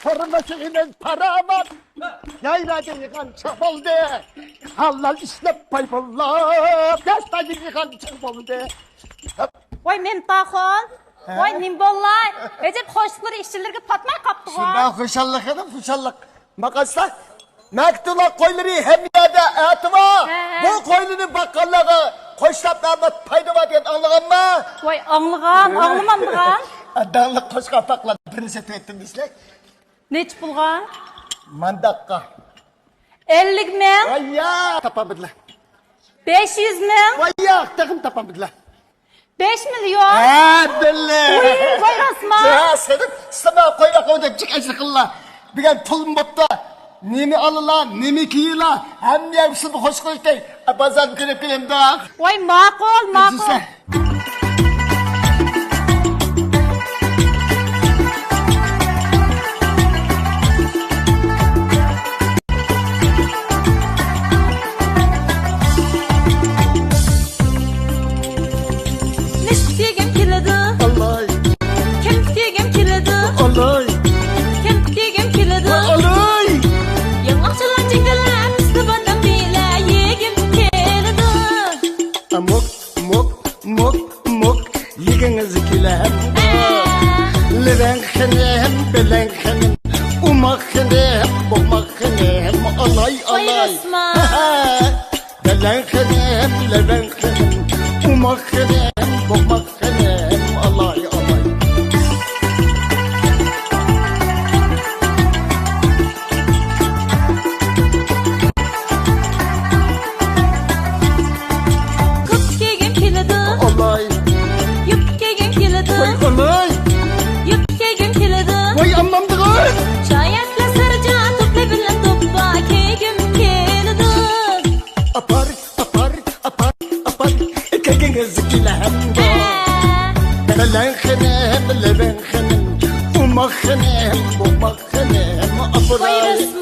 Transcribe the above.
Formasının para var. Yaylada yıkan çapıldı. Halal işlep paybollar. Yaşta yıkan çapıldı. Voy Memtaxon, voy Nimbollay, Recep hoşlukları işçilerge patmay kaptı ha. Şundan hoşallık edim, hoşallık. Makaslar. Mektula koyları hem yerde eğitima. Bu koyların bakkallığı koşlaplarına payda var diye anladın mı? Voy anlıgan, anlamamdıgan. Dağlık koş kapakla birini setu ettim bizler. Neç bulgan? Mandakka. 50 min, Vay ya tapabildiler. 500 min, Vay ya takım tapabildiler. 5 milyon. Billah. Voy rasma. Ya senin sana koyla koyda cik acıkılla. Bir gel pulum botta. Nemi alıla, nemi kiyila. Hem yapsın hoş koş değil. Bazan kırıp kırım da. Voy makul, makul. Neş diyegem keledi, Allay, kem diyegem keledi, allay, kem diyegem keledi. allay. Yang akçalan cengeler, sıvıdan bile yegem keledi. Mok, mok, mok, mok. Yiginiz kilem. Leben xenem, belen xenem. Umak xenem, bomak xenem. Allay, allay. Resma. Belen xenem, leben xenem. Umak xenem, bomak xenem. Allay, allay. Kıp diyegem keledi, Allay, yup diyegem keledi, allay. yup diyegem keledi. Vay anlamdı gay. Şayetler sarıca topla bilen topla kegem keledi. Apar, apar, apar, apar. Keginiz kilem. Belen xenem, leben xenem. Umak xenem, bomak xenem. Voy Apar. resma.